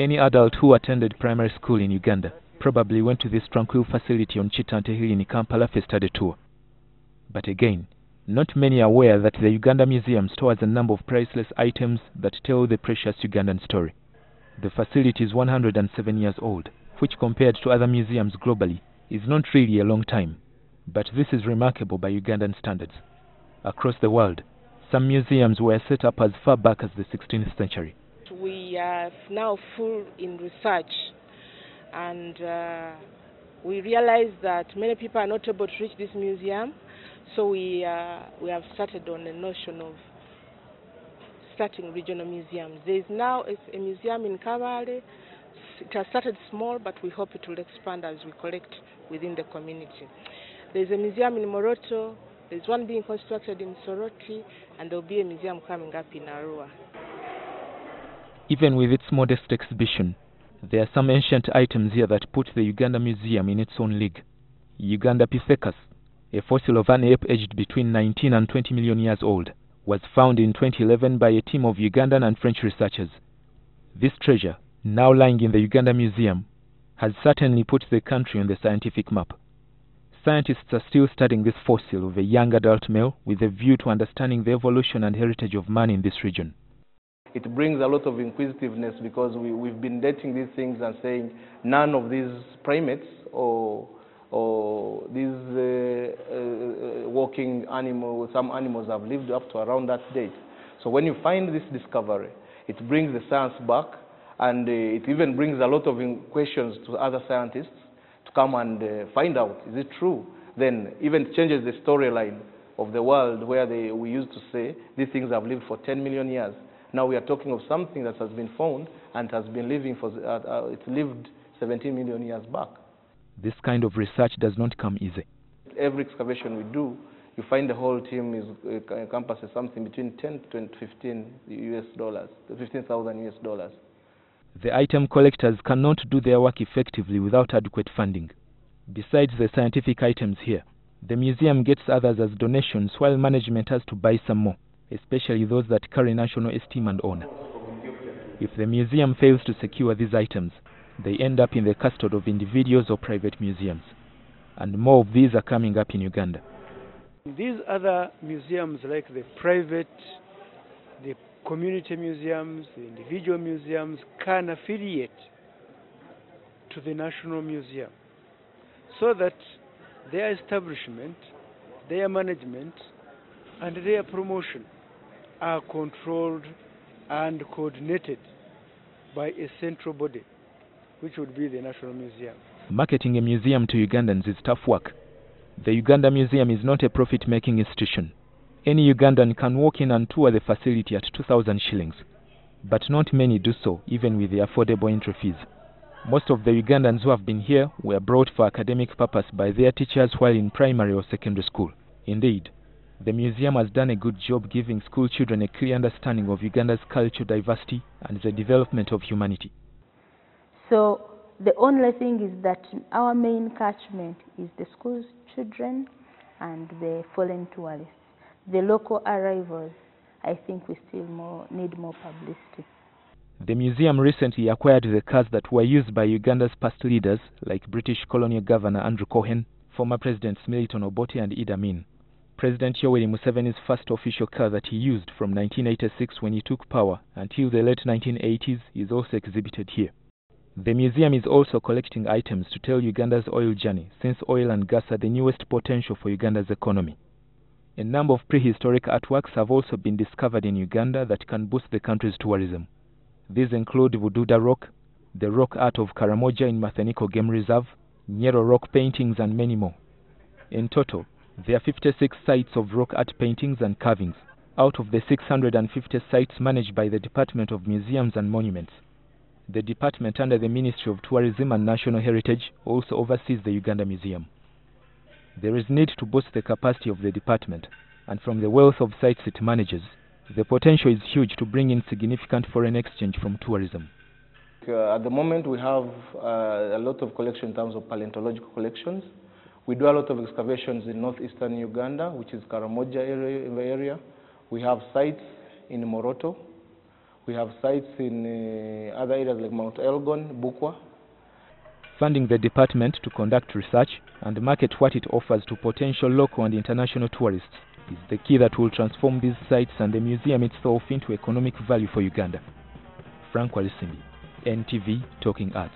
Any adult who attended primary school in Uganda probably went to this tranquil facility on Chitante Hill in Kampala for a study tour. But again, not many are aware that the Uganda Museum stores a number of priceless items that tell the precious Ugandan story. The facility is 107 years old, which compared to other museums globally is not really a long time. But this is remarkable by Ugandan standards. Across the world, some museums were set up as far back as the 16th century. We are now full in research, and we realize that many people are not able to reach this museum, so we have started on the notion of starting regional museums. There is now a museum in Kabale. It has started small, but we hope it will expand as we collect within the community. There is a museum in Moroto, there is one being constructed in Soroti, and there will be a museum coming up in Arua. Even with its modest exhibition, there are some ancient items here that put the Uganda Museum in its own league. Ugandapithecus, a fossil of an ape aged between 19 and 20 million years old, was found in 2011 by a team of Ugandan and French researchers. This treasure, now lying in the Uganda Museum, has certainly put the country on the scientific map. Scientists are still studying this fossil of a young adult male with a view to understanding the evolution and heritage of man in this region. It brings a lot of inquisitiveness because we've been dating these things and saying none of these primates or these walking animals, some animals have lived up to around that date. So when you find this discovery, it brings the science back, and it even brings a lot of questions to other scientists to come and find out, is it true? Then even changes the storyline of the world where we used to say these things have lived for 10 million years. Now we are talking of something that has been found and has been living for, it lived 17 million years back. This kind of research does not come easy. Every excavation we do, you find the whole team encompasses something between 10 to 15 US dollars, 15,000 US dollars. The item collectors cannot do their work effectively without adequate funding. Besides the scientific items here, the museum gets others as donations while management has to buy some more, especially those that carry national esteem and honor. If the museum fails to secure these items, they end up in the custody of individuals or private museums. And more of these are coming up in Uganda. These other museums, like the private, the community museums, the individual museums, can affiliate to the National Museum so that their establishment, their management, and their promotion are controlled and coordinated by a central body, which would be the National Museum. Marketing a museum to Ugandans is tough work. The Uganda Museum is not a profit-making institution. Any Ugandan can walk in and tour the facility at 2,000 shillings. But not many do so, even with the affordable entry fees. Most of the Ugandans who have been here were brought for academic purpose by their teachers while in primary or secondary school. Indeed, the museum has done a good job giving school children a clear understanding of Uganda's cultural diversity and the development of humanity. So the only thing is that our main catchment is the school children and the foreign tourists. The local arrivals, I think we still need more publicity. The museum recently acquired the cars that were used by Uganda's past leaders like British colonial Governor Andrew Cohen, former Presidents Milton Obote and Idi Amin. President Yoweri Museveni's first official car that he used from 1986 when he took power until the late 1980s is also exhibited here. The museum is also collecting items to tell Uganda's oil journey, since oil and gas are the newest potential for Uganda's economy. A number of prehistoric artworks have also been discovered in Uganda that can boost the country's tourism. These include Bududa Rock, the rock art of Karamoja in Matheniko Game Reserve, Nyero rock paintings, and many more. In total, there are 56 sites of rock art paintings and carvings, out of the 650 sites managed by the Department of Museums and Monuments. The department under the Ministry of Tourism and National Heritage also oversees the Uganda Museum. There is need to boost the capacity of the department, and from the wealth of sites it manages, the potential is huge to bring in significant foreign exchange from tourism. At the moment we have a lot of collection in terms of paleontological collections. We do a lot of excavations in northeastern Uganda, which is Karamoja area. We have sites in Moroto. We have sites in other areas like Mount Elgon, Bukwa. Funding the department to conduct research and market what it offers to potential local and international tourists is the key that will transform these sites and the museum itself into economic value for Uganda. Walusimbi, NTV Talking Arts.